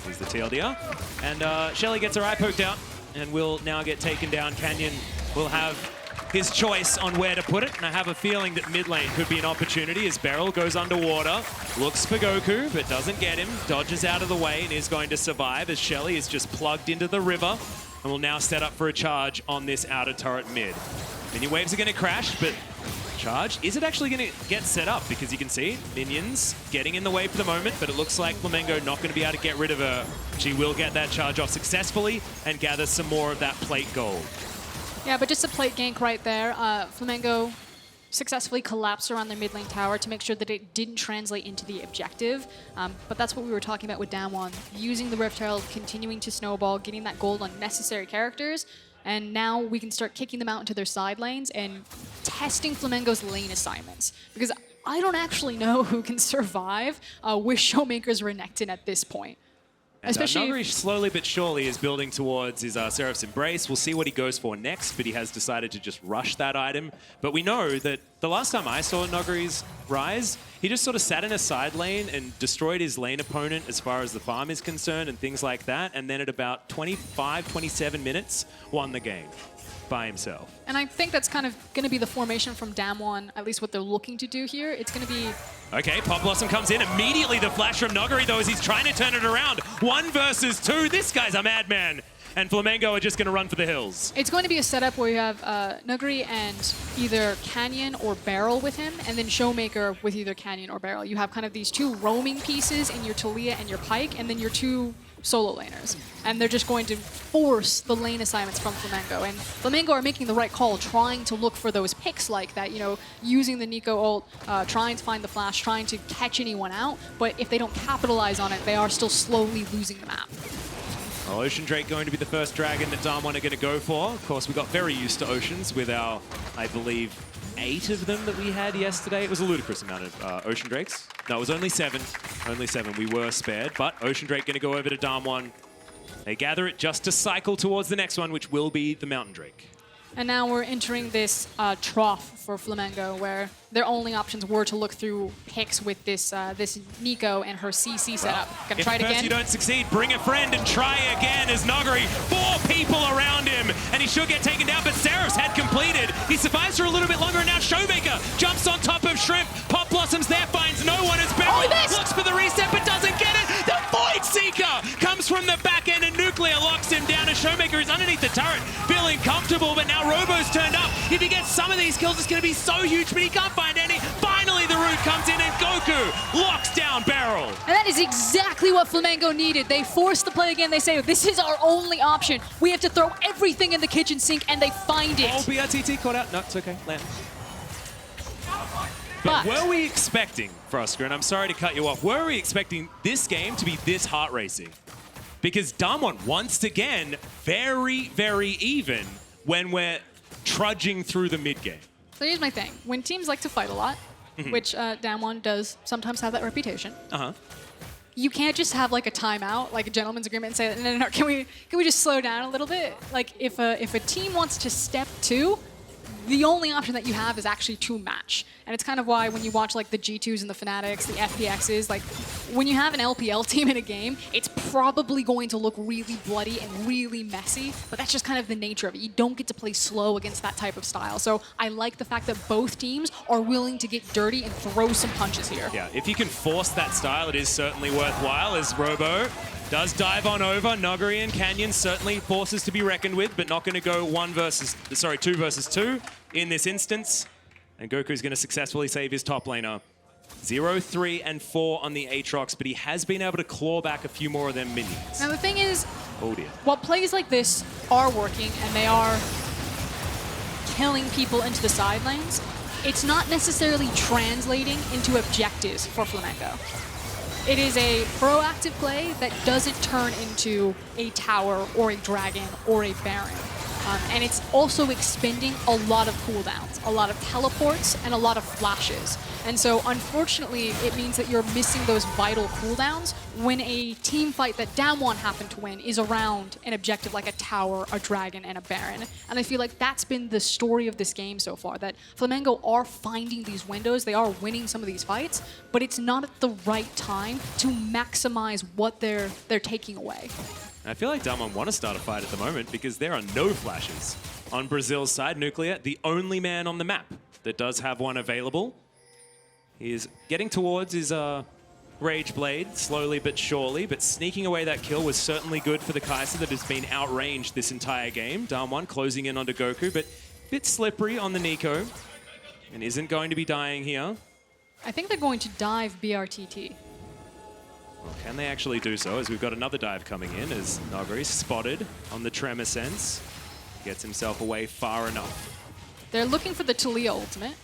Here's the TLDR. And Shelly gets her eye poked out and will now get taken down. Canyon will have his choice on where to put it, and I have a feeling that mid lane could be an opportunity as BeryL goes underwater, looks for Goku, but doesn't get him, dodges out of the way and is going to survive as Shelly is just plugged into the river and will now set up for a charge on this outer turret mid. Minion waves are going to crash, but charge, is it actually going to get set up? Because you can see minions getting in the way for the moment, but it looks like Flamengo not going to be able to get rid of her. She will get that charge off successfully and gather some more of that plate gold. Yeah, but just a plate gank right there. Flamengo successfully collapsed around their mid lane tower to make sure that it didn't translate into the objective. But that's what we were talking about with DAMWON. Using the Rift Herald, continuing to snowball, getting that gold on necessary characters. And now we can start kicking them out into their side lanes and testing Flamengo's lane assignments. Because I don't actually know who can survive with ShowMaker's Renekton at this point. And Nuguri slowly but surely is building towards his Seraph's Embrace. We'll see what he goes for next, but he has decided to just rush that item. But we know that the last time I saw Nuguri's Ryze, he just sort of sat in a side lane and destroyed his lane opponent as far as the farm is concerned and things like that. And then at about 25, 27 minutes, won the game by himself. And I think that's kind of going to be the formation from DAMWON, at least what they're looking to do here. It's going to be... Okay, Pop Blossom comes in. Immediately the flash from Nuguri, though, as he's trying to turn it around. 1 versus 2. This guy's a madman. And Flamengo are just going to run for the hills. It's going to be a setup where you have Nuguri and either Canyon or BeryL with him, and then ShowMaker with either Canyon or BeryL. You have kind of these 2 roaming pieces in your Taliyah and your Pyke, and then your 2 solo laners. And they're just going to force the lane assignments from Flamengo. And Flamengo are making the right call, trying to look for those picks like that, you know, using the Neeko ult, trying to find the flash, trying to catch anyone out. But if they don't capitalize on it, they are still slowly losing the map. Well, Ocean Drake going to be the first dragon that DAMWON are going to go for. Of course, we got very used to Oceans with our, I believe, 8 of them that we had yesterday. It was a ludicrous amount of Ocean Drakes. No, it was only 7. Only 7. We were spared, but Ocean Drake going to go over to DAMWON. They gather it just to cycle towards the next one, which will be the Mountain Drake. And now we're entering this trough for Flamengo, where their only options were to look through picks with this this Neeko and her CC setup. Gonna try it again. If you don't succeed, bring a friend and try again as Nuguri, 4 people around him, and he should get taken down, but Seraph's head completed. He survives for a little bit longer, and now ShowMaker jumps on top of Shrimp. Pop Blossoms there, finds no one as BeryL looks for the reset, but doesn't get it. The Void Seeker comes from the back end, and Nuclear locks him down as ShowMaker is underneath the turret, feeling comfortable, but now Robo's turned up. If he gets some of these kills, it's going to be so huge, but he can't find any. Finally, the root comes in, and Goku locks down BeryL. And that is exactly what Flamengo needed. They force the play again. They say, this is our only option. We have to throw everything in the kitchen sink, and they find it. Oh, brTT caught out. No, it's okay. Land. But were we expecting, Frosker, and I'm sorry to cut you off, were we expecting this game to be this heart racing? Because DAMWON, once again, very, very even when we're trudging through the mid game. So here's my thing. When teams like to fight a lot, which DAMWON does sometimes have that reputation, you can't just have like a timeout, like a gentleman's agreement, and say, no, can we just slow down a little bit? Like if a team wants to step 2, the only option that you have is actually to match. And it's kind of why when you watch like the G2s and the Fnatics, the FPXs, like when you have an LPL team in a game, it's probably going to look really bloody and really messy, but that's just kind of the nature of it. You don't get to play slow against that type of style. So I like the fact that both teams are willing to get dirty and throw some punches here. Yeah, if you can force that style, it is certainly worthwhile, as Robo does dive on over. Nuguri and Canyon certainly forces to be reckoned with, but not going to go 2 versus 2 in this instance. And Goku's going to successfully save his top laner. 0, 3, and 4 on the Aatrox, but he has been able to claw back a few more of them minions. Now the thing is, oh dear, while plays like this are working and they are killing people into the side lanes, it's not necessarily translating into objectives for Flamengo. It is a proactive play that doesn't turn into a tower or a dragon or a baron. And it's also expending a lot of cooldowns, a lot of teleports, and a lot of flashes. And so, unfortunately, it means that you're missing those vital cooldowns when a team fight that DAMWON happened to win is around an objective like a tower, a dragon, and a baron. And I feel like that's been the story of this game so far, that Flamengo are finding these windows, they are winning some of these fights, but it's not at the right time to maximize what they're taking away. I feel like DAMWON want to start a fight at the moment because there are no flashes. On Brazil's side, Nuclear, the only man on the map that does have one available. He is getting towards his Rage Blade, slowly but surely, but sneaking away that kill was certainly good for the Kai'Sa that has been outranged this entire game. DAMWON closing in onto Goku, but a bit slippery on the Neeko, and isn't going to be dying here. I think they're going to dive brTT. Well, can they actually do so, as we've got another dive coming in, as Nuguri spotted on the Tremor Sense. Gets himself away far enough. They're looking for the Taliyah ultimate,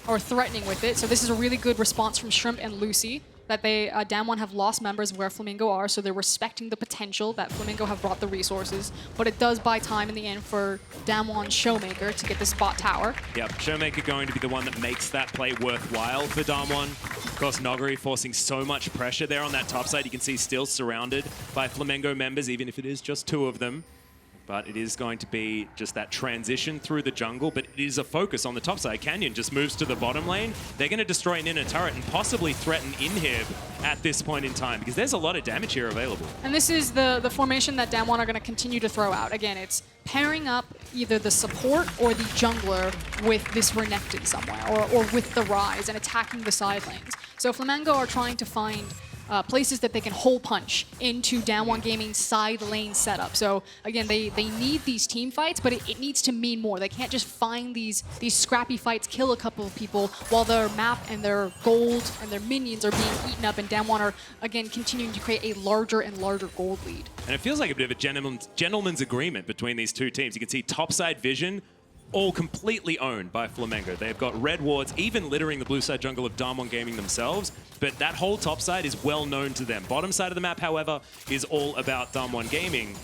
or threatening with it, so this is a really good response from Shrimp and Luci, that they, DAMWON have lost members where Flamengo are, so they're respecting the potential that Flamengo have brought the resources, but it does buy time in the end for DAMWON's ShowMaker to get this bot tower. Yep, ShowMaker going to be the one that makes that play worthwhile for DAMWON. Of course, Nuguri forcing so much pressure there on that top side. You can see still surrounded by Flamengo members, even if it is just 2 of them. But it is going to be just that transition through the jungle, but it is a focus on the top side. Canyon just moves to the bottom lane. They're going to destroy an inner turret and possibly threaten inhib at this point in time, because there's a lot of damage here available. And this is the formation that DAMWON are going to continue to throw out. Again, it's pairing up either the support or the jungler with this Renekton somewhere, or with the Ryze, and attacking the side lanes. So Flamengo are trying to find places that they can hole punch into DWG Gaming's side lane setup. So again, they need these team fights, but it needs to mean more. They can't just find these scrappy fights, kill a couple of people, while their map and their gold and their minions are being eaten up, and DWG are, again, continuing to create a larger and larger gold lead. And it feels like a bit of a gentleman's agreement between these two teams. You can see topside vision, all completely owned by Flamengo. They've got red wards, even littering the blue side jungle of DWG Gaming themselves, but that whole top side is well known to them. Bottom side of the map, however, is all about DWG Gaming.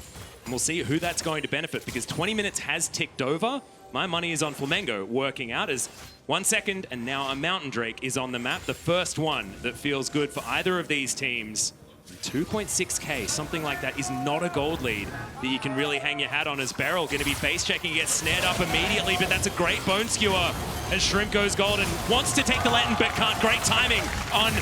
And we'll see who that's going to benefit, because 20 minutes has ticked over, my money is on Flamengo working out as 1 second and now a Mountain Drake is on the map. The first one that feels good for either of these teams. 2.6k, something like that is not a gold lead that you can really hang your hat on as BeryL going to be face checking, gets snared up immediately, but that's a great bone skewer as Shrimp goes gold and wants to take the Lenten but can't. Great timing on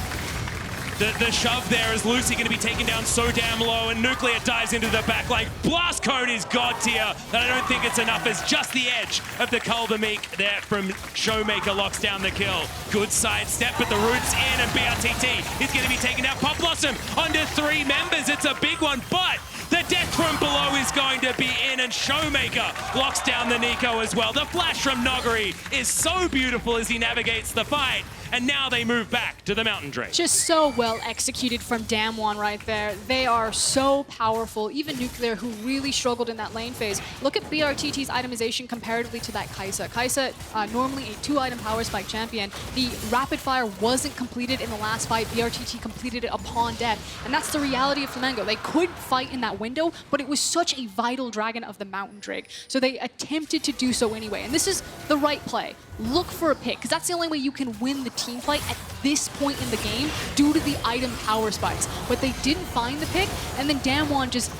the shove there as Luci going to be taken down so damn low and Nuclear dives into the back like blast code is god tier, and I don't think it's enough as just the edge of the Culvermeek there from ShowMaker locks down the kill. Good side step, but the root's in and brTT is going to be taken down. Pop Blossom under 3 members, it's a big one, but the death from below is going to be in and ShowMaker locks down the Neeko as well. The flash from Nuguri is so beautiful as he navigates the fight. And now they move back to the Mountain Drake. Just so well executed from DAMWON right there. They are so powerful. Even Nuclear, who really struggled in that lane phase. Look at brTT's itemization comparatively to that Kai'Sa. Kai'Sa, normally a 2-item power spike champion. The rapid fire wasn't completed in the last fight. brTT completed it upon death. And that's the reality of Flamengo. They could fight in that window, but it was such a vital dragon of the Mountain Drake. So they attempted to do so anyway. And this is the right play. Look for a pick, because that's the only way you can win the team fight at this point in the game due to the item power spikes. But they didn't find the pick, and then DAMWON just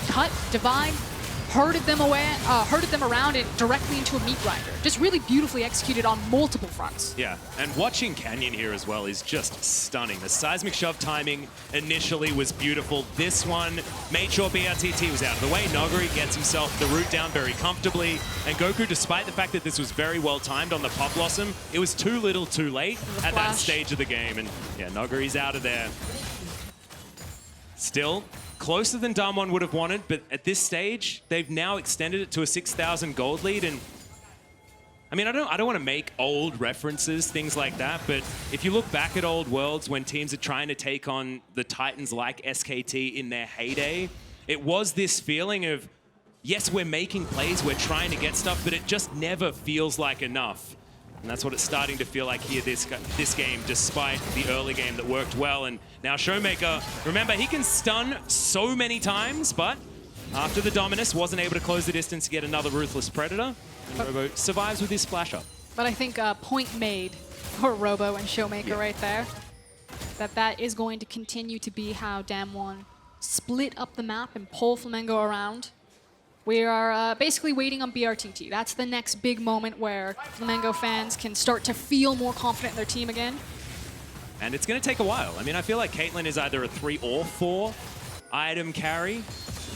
cut, divide, herded them around and directly into a meat grinder. Just really beautifully executed on multiple fronts. Yeah, and watching Canyon here as well is just stunning. The seismic shove timing initially was beautiful. This one made sure brTT was out of the way. Nuguri gets himself the root down very comfortably. And Goku, despite the fact that this was very well timed on the Pop Blossom, it was too little too late at that stage of the game. And yeah, Nuguri's out of there. Still closer than DAMWON would have wanted, but at this stage, they've now extended it to a 6,000 gold lead. And I mean, I don't want to make old references, things like that, but if you look back at old worlds when teams are trying to take on the Titans like SKT in their heyday, it was this feeling of, yes, we're making plays, we're trying to get stuff, but it just never feels like enough. And that's what it's starting to feel like here this game, despite the early game that worked well. And now ShowMaker, remember, he can stun so many times, but after the Dominus, wasn't able to close the distance to get another Ruthless Predator. And Robo survives with his splash up. But I think point made for Robo and ShowMaker right there. That is going to continue to be how DAMWON split up the map and pull Flamengo around. We are basically waiting on brTT. That's the next big moment where Flamengo fans can start to feel more confident in their team again. And it's going to take a while. I mean, I feel like Caitlyn is either a 3 or 4 item carry.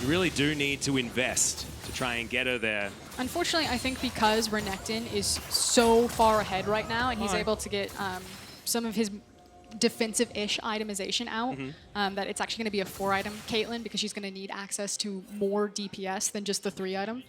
You really do need to invest to try and get her there. Unfortunately, I think because Renekton is so far ahead right now and he's able to get some of his defensive-ish itemization out, that it's actually going to be a 4-item Caitlyn because she's going to need access to more DPS than just the 3-item.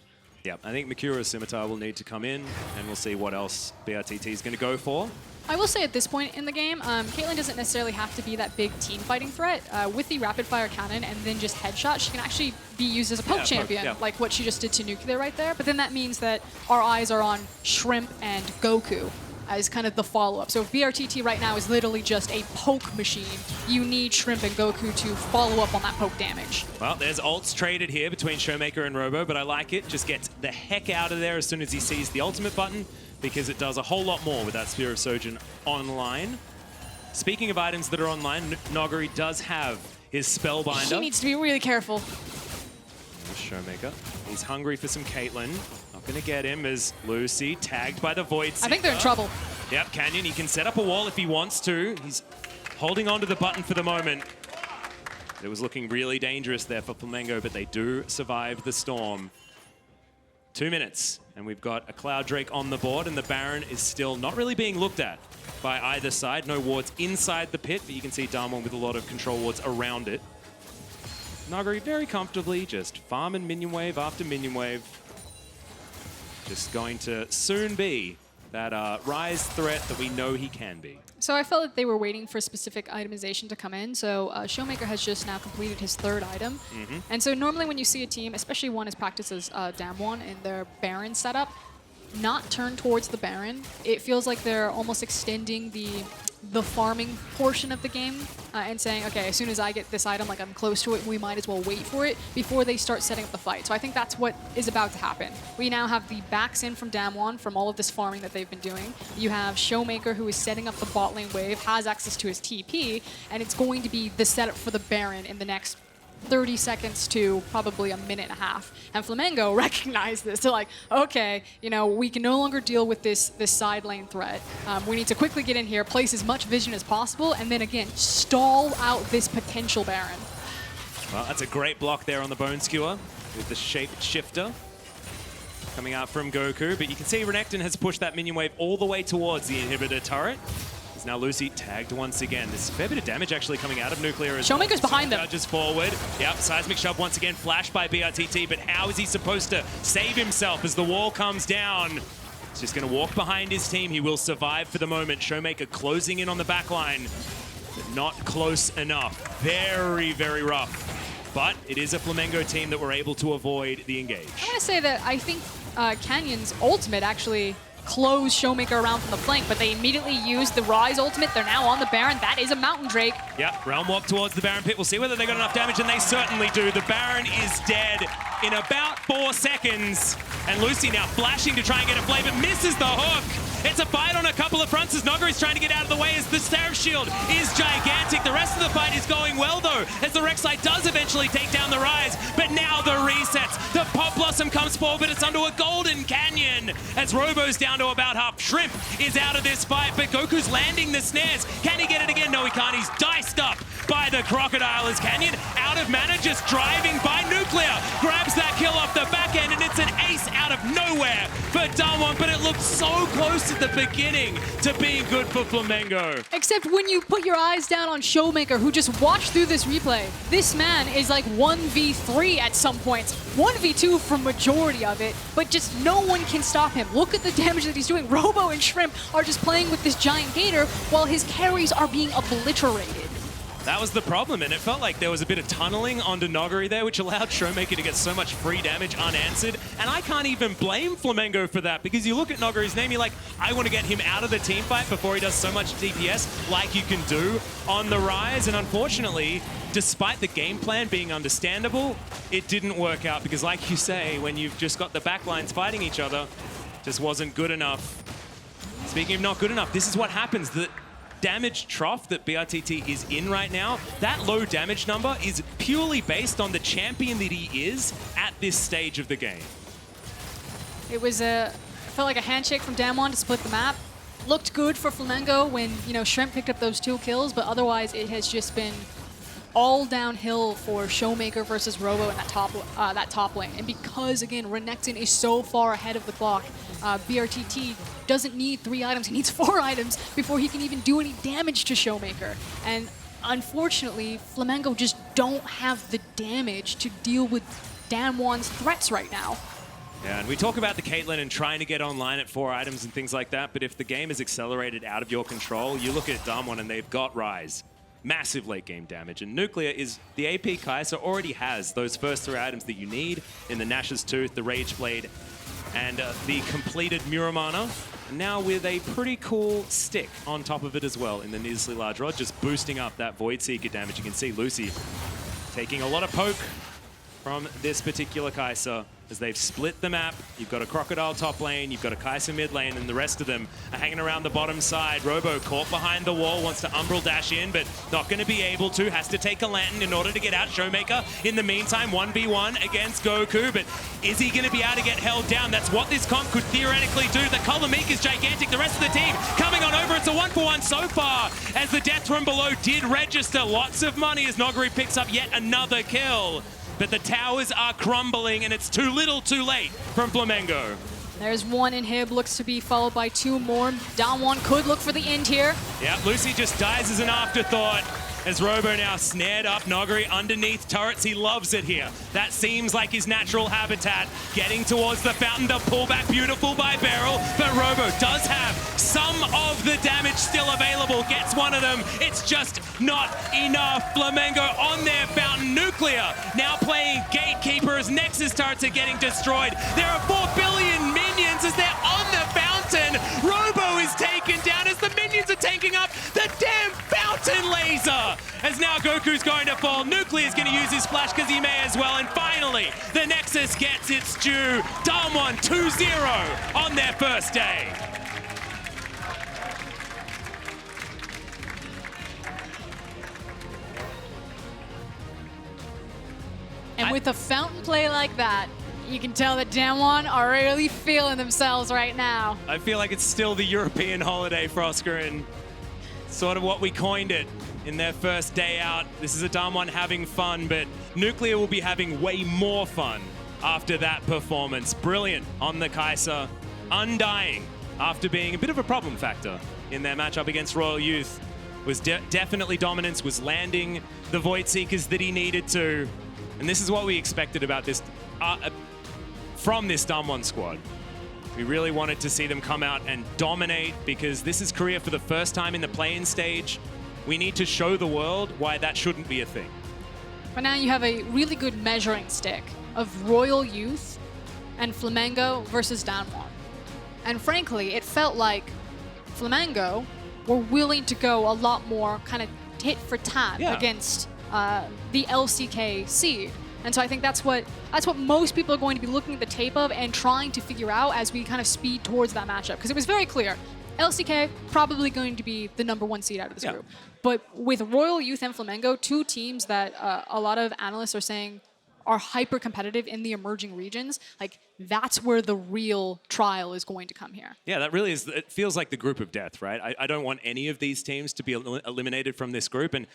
Yeah, I think Mikura's Scimitar will need to come in, and we'll see what else brTT is going to go for. I will say at this point in the game, Caitlyn doesn't necessarily have to be that big team fighting threat. With the rapid fire cannon and then just headshot, she can actually be used as a poke champion, like what she just did to Nuclear right there. But then that means that our eyes are on Shrimp and Goku as kind of the follow-up. So if brTT right now is literally just a poke machine, you need Shrimp and Goku to follow up on that poke damage. Well, there's ults traded here between ShowMaker and Robo, but I like it. Just gets the heck out of there as soon as he sees the ultimate button, because it does a whole lot more with that Spear of Sojourn online. Speaking of items that are online, Nuguri does have his Spellbinder. He needs to be really careful. ShowMaker. He's hungry for some Caitlyn. Not going to get him as Luci tagged by the Void Seeker. I think they're in trouble. Yep, Canyon, he can set up a wall if he wants to. He's holding on to the button for the moment. It was looking really dangerous there for Flamengo, but they do survive the storm. 2 minutes, and we've got a Cloud Drake on the board, and the Baron is still not really being looked at by either side. No wards inside the pit, but you can see DAMWON with a lot of control wards around it. Nuguri very comfortably just farming minion wave after minion wave. Just going to soon be that Ryze threat that we know he can be. So I felt that they were waiting for specific itemization to come in. So ShowMaker has just now completed his 3rd item. And so normally when you see a team, especially one as practiced as DAMWON in their Baron setup, not turn towards the Baron. It feels like they're almost extending the farming portion of the game and saying, okay, as soon as I get this item, like I'm close to it, we might as well wait for it before they start setting up the fight. So I think that's what is about to happen. We now have the backs in from DAMWON from all of this farming that they've been doing. You have ShowMaker, who is setting up the bot lane wave, has access to his TP, and it's going to be the setup for the Baron in the next 30 seconds to probably a minute and a half. And Flamengo recognize this. They're like, okay, you know, we can no longer deal with this side lane threat. We need to quickly get in here, place as much vision as possible, and then again, stall out this potential Baron. Well, that's a great block there on the Bone Skewer with the shape shifter coming out from Goku. But you can see Renekton has pushed that minion wave all the way towards the inhibitor turret. Now Luci tagged once again. There's a fair bit of damage actually coming out of Nuclear as well. ShowMaker's behind them. Judges forward. Yep, seismic shove once again, flashed by brTT, but how is he supposed to save himself as the wall comes down? He's just gonna walk behind his team. He will survive for the moment. ShowMaker closing in on the back line, but not close enough. Very, very rough. But it is a Flamengo team that were able to avoid the engage. I'm gonna say that I think Canyon's ultimate actually close ShowMaker around from the flank, but they immediately used the Ryze ultimate. They're now on the Baron. That is a Mountain Drake. Yep, Realm Walk towards the Baron pit. We'll see whether they got enough damage, and they certainly do. The Baron is dead in about 4 seconds. And Luci now flashing to try and get a play, but misses the hook. It's a fight on a couple of fronts as Nuguri's trying to get out of the way as the Seraph Shield is gigantic. The rest of the fight is going well, though, as the Rek'Sai does eventually take down the Ryze. But now the resets. The Pop Blossom comes forward, but it's under a Golden Canyon as Robo's down to about half. Shrimp is out of this fight, but Goku's landing the snares. Can he get it again? No, he can't. He's diced up by the Crocodile as Canyon out of mana, just driving by Nuclear. Grabs that kill off the back end, and it's an ace out of nowhere for DAMWON, but it looked so close at the beginning to being good for Flamengo. Except when you put your eyes down on ShowMaker, who just watched through this replay, this man is like 1v3 at some points, 1v2 for majority of it, but just no one can stop him. Look at the damage that he's doing. Robo and Shrimp are just playing with this giant gator while his carries are being obliterated. That was the problem, and it felt like there was a bit of tunneling onto Nuguri there, which allowed ShowMaker to get so much free damage unanswered. And I can't even blame Flamengo for that, because you look at Nuguri's name, you're like, I want to get him out of the team fight before he does so much DPS like you can do on the Ryze. And unfortunately, despite the game plan being understandable, it didn't work out, because like you say, when you've just got the backlines fighting each other, just wasn't good enough. Speaking of not good enough, this is what happens. The damage trough that brTT is in right now, that low damage number is purely based on the champion that he is at this stage of the game. It was felt like a handshake from DAMWON to split the map. Looked good for Flamengo when, you know, Shrimp picked up those 2 kills, but otherwise it has just been all downhill for ShowMaker versus Robo in that top lane. And because, again, Renekton is so far ahead of the clock, brTT doesn't need 3 items, he needs 4 items before he can even do any damage to ShowMaker. And unfortunately, Flamengo just don't have the damage to deal with DAMWON's threats right now. Yeah, and we talk about the Caitlyn and trying to get online at 4 items and things like that, but if the game is accelerated out of your control, you look at DAMWON and they've got Ryze. Massive late game damage, and Nuclear is the AP Kai'Sa already has those first 3 items that you need in the Nash's Tooth, the Rage Blade, and the completed Muramana. Now with a pretty cool stick on top of it as well in the needlessly large rod, just boosting up that Void Seeker damage. You can see Luci taking a lot of poke from this particular Kai'Sa as they've split the map. You've got a Crocodile top lane, you've got a Kai'Sa mid lane, and the rest of them are hanging around the bottom side. Robo caught behind the wall, wants to Umbral dash in, but not going to be able to. Has to take a lantern in order to get out ShowMaker. In the meantime, 1v1 against Goku, but is he going to be able to get held down? That's what this comp could theoretically do. The Color Meek is gigantic. The rest of the team coming on over. It's a 1-for-1 so far, as the death from below did register lots of money as Nuguri picks up yet another kill. But the towers are crumbling, and it's too little too late from Flamengo. There's 1 inhib, looks to be followed by 2 more. DAMWON could look for the end here. Yeah, Luci just dies as an afterthought. As Robo now snared up Nuguri underneath turrets. He loves it here. That seems like his natural habitat. Getting towards the fountain, the pullback beautiful by BeryL, but Robo does have some of the damage still available. Gets one of them. It's just not enough. Flamengo on their fountain. Nuclear now playing gatekeeper as Nexus turrets are getting destroyed. There are 4 billion minions as they're on fountain. Robo is taken down as the minions are tanking up the damn fountain laser. As now Goku's going to fall. Nuclear's going to use his flash because he may as well. And finally, the Nexus gets its due. DAMWON 2-0 on their first day. And with a fountain play like that, you can tell that DAMWON are really feeling themselves right now. I feel like it's still the European holiday, Frosker, and sort of what we coined it in their first day out. This is a DAMWON having fun, but Nuclear will be having way more fun after that performance. Brilliant on the Kai'Sa, undying after being a bit of a problem factor in their matchup against Royal Youth. Was definitely dominance, was landing the Void Seekers that he needed to. And this is what we expected about this, from this DAMWON squad. We really wanted to see them come out and dominate because this is Korea for the first time in the play-in stage. We need to show the world why that shouldn't be a thing. But now you have a really good measuring stick of Royal Youth and Flamengo versus DAMWON. And frankly, it felt like Flamengo were willing to go a lot more kind of tit for tat against the LCK seed. And so I think that's what most people are going to be looking at the tape of and trying to figure out as we kind of speed towards that matchup. Because it was very clear, LCK probably going to be the #1 seed out of this group. But with Royal Youth and Flamengo, two teams that a lot of analysts are saying are hyper competitive in the emerging regions, like that's where the real trial is going to come here. Yeah, that really is, it feels like the group of death, right? I don't want any of these teams to be eliminated from this group. And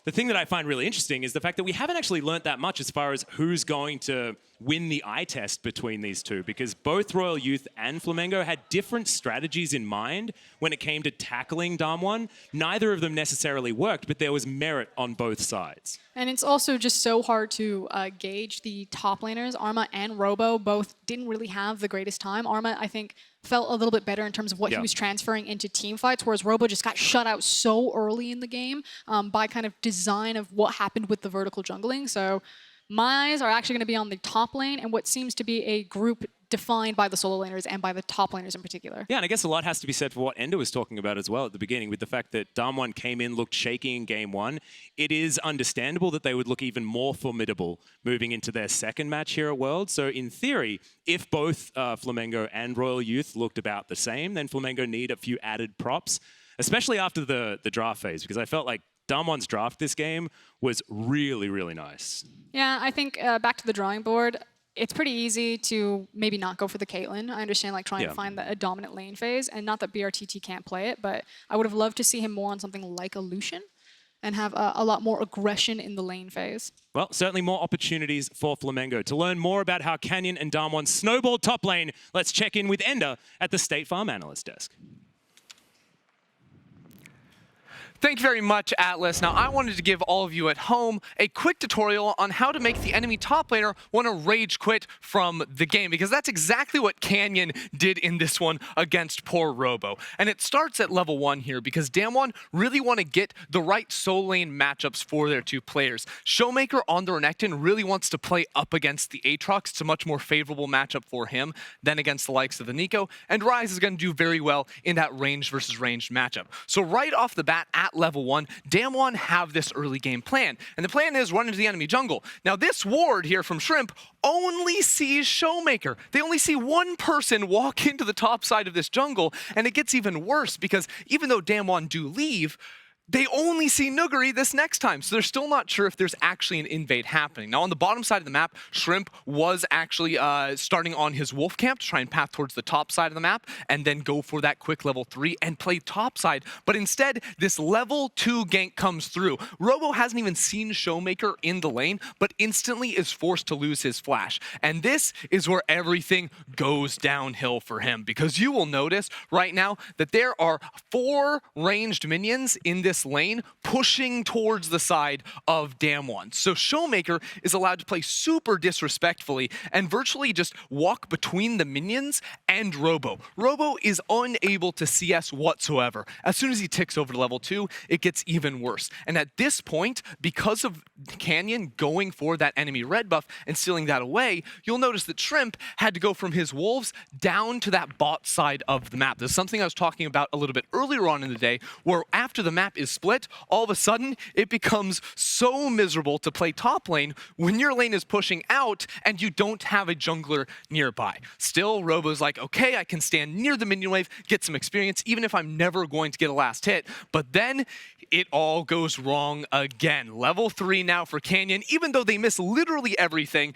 the thing that I find really interesting is the fact that we haven't actually learnt that much as far as who's going to win the eye test between these two, because both Royal Youth and Flamengo had different strategies in mind when it came to tackling DAMWON. Neither of them necessarily worked, but there was merit on both sides. And it's also just so hard to gauge the top laners. Arma and Robo both didn't really have the greatest time. Arma, I think, felt a little bit better in terms of what he was transferring into team fights, whereas Robo just got shut out so early in the game by kind of design of what happened with the vertical jungling. So my eyes are actually going to be on the top lane and what seems to be a group defined by the solo laners and by the top laners in particular. Yeah, and I guess a lot has to be said for what Ender was talking about as well at the beginning, with the fact that DAMWON came in, looked shaky in game one. It is understandable that they would look even more formidable moving into their second match here at Worlds. So in theory, if both Flamengo and Royal Youth looked about the same, then Flamengo need a few added props, especially after the draft phase, because I felt like DAMWON's draft this game was really, really nice. Yeah, I think back to the drawing board, it's pretty easy to maybe not go for the Caitlyn. I understand like trying to find a dominant lane phase, and not that brTT can't play it, but I would have loved to see him more on something like a Lucian and have a lot more aggression in the lane phase. Well, certainly more opportunities for Flamengo. To learn more about how Canyon and DAMWON snowballed top lane, let's check in with Ender at the State Farm Analyst Desk. Thank you very much, Atlas. Now, I wanted to give all of you at home a quick tutorial on how to make the enemy top laner want to rage quit from the game, because that's exactly what Canyon did in this one against poor Robo. And it starts at level 1 here, because DAMWON really want to get the right solo lane matchups for their two players. ShowMaker on the Renekton really wants to play up against the Aatrox. It's a much more favorable matchup for him than against the likes of the Neeko. And Ryze is going to do very well in that ranged versus ranged matchup. So right off the bat, at level 1, DAMWON have this early game plan. And the plan is run into the enemy jungle. Now this ward here from Shrimp only sees ShowMaker. They only see one person walk into the top side of this jungle, and it gets even worse because even though DAMWON do leave, they only see Nuguri this next time, so they're still not sure if there's actually an invade happening. Now, on the bottom side of the map, Shrimp was actually starting on his wolf camp to try and path towards the top side of the map and then go for that quick level 3 and play top side. But instead, this level 2 gank comes through. Robo hasn't even seen ShowMaker in the lane, but instantly is forced to lose his flash. And this is where everything goes downhill for him, because you will notice right now that there are 4 ranged minions in this this lane, pushing towards the side of DAMWON. So ShowMaker is allowed to play super disrespectfully and virtually just walk between the minions and Robo. Robo is unable to CS whatsoever. As soon as he ticks over to level 2, it gets even worse. And at this point, because of Canyon going for that enemy red buff and stealing that away, you'll notice that Shrimp had to go from his wolves down to that bot side of the map. This is something I was talking about a little bit earlier on in the day, where after the map is split, all of a sudden it becomes so miserable to play top lane when your lane is pushing out and you don't have a jungler nearby. Still, Robo's like, okay, I can stand near the minion wave, get some experience, even if I'm never going to get a last hit. But then it all goes wrong again. Level 3 now for Canyon, even though they miss literally everything,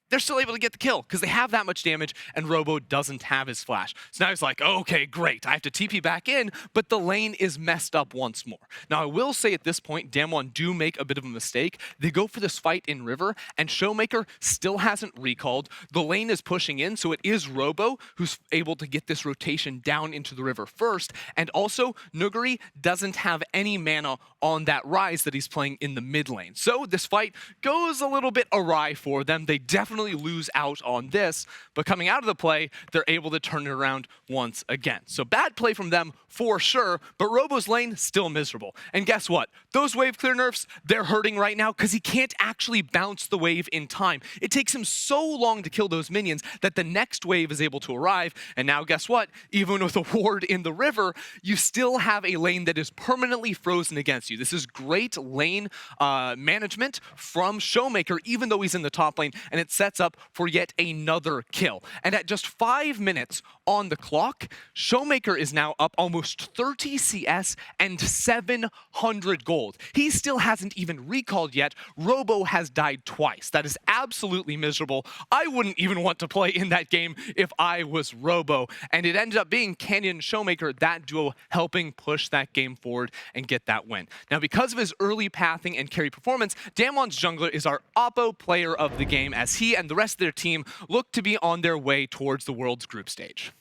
they're still able to get the kill because they have that much damage and Robo doesn't have his flash. So now he's like, okay, great. I have to TP back in, but the lane is messed up once more. Now, I will say at this point, DAMWON do make a bit of a mistake. They go for this fight in River and ShowMaker still hasn't recalled. The lane is pushing in, so it is Robo who's able to get this rotation down into the River first. And also, Nuguri doesn't have any mana on that Ryze that he's playing in the mid lane. So this fight goes a little bit awry for them. They definitely lose out on this, but coming out of the play, they're able to turn it around once again. So bad play from them for sure, but Robo's lane still miserable. And guess what? Those wave clear nerfs, they're hurting right now because he can't actually bounce the wave in time. It takes him so long to kill those minions that the next wave is able to arrive. And now guess what? Even with a ward in the river, you still have a lane that is permanently frozen against you. This is great lane management from ShowMaker, even though he's in the top lane, and it sets up for yet another kill. And at just 5 minutes on the clock, ShowMaker is now up almost 30 CS and 700 gold. He still hasn't even recalled yet. Robo has died twice. That is absolutely miserable. I wouldn't even want to play in that game if I was Robo. And it ended up being Canyon and ShowMaker, that duo, helping push that game forward and get that win. Now, because of his early pathing and carry performance, DAMWON's jungler is our oppo player of the game, as he and the rest of their team look to be on their way towards the World's group stage.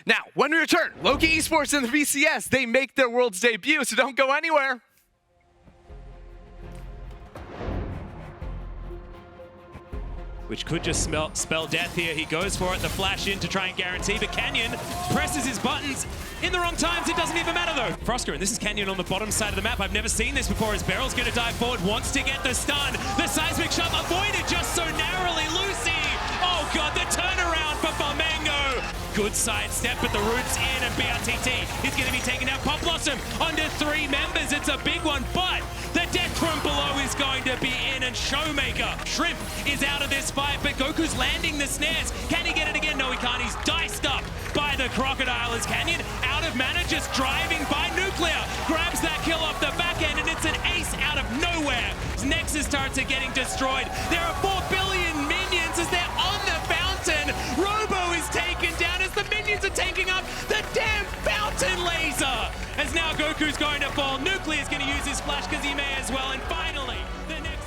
Now, when we return, Loki eSports and the VCS, they make their World's debut, so don't go anywhere. Which could just spell death here. He goes for it, the flash in to try and guarantee, but Canyon presses his buttons in the wrong times. It doesn't even matter though. Froscar, and this is Canyon on the bottom side of the map. I've never seen this before as BeryL's gonna dive forward, wants to get the stun. The seismic shove avoided just so narrowly. Luci, oh God, the turnaround for Flamengo. Good side step, but the root's in, and brTT is gonna be taking out Pop Blossom under 3 members. It's a big one, but the death from below is going to be in, and ShowMaker. Shrimp is out of this fight, but Goku's landing the snares. Can he get it again? No, he can't. He's diced up by the Crocodile as Canyon out of mana, just driving by Nuclear. Grabs that kill off the back end, and it's an ace out of nowhere. Nexus turrets are getting destroyed. There are 4 billion minions as they're on the fountain. Robo is taken down as the minions are taking up the damn fountain laser. As now Goku's going to fall. Nuclear's going to use his flash because he may as well. And finally, the Nexus.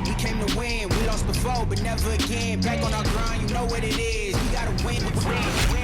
We came to win, we lost before, but never again. Back on our grind, you know what it is. We gotta win.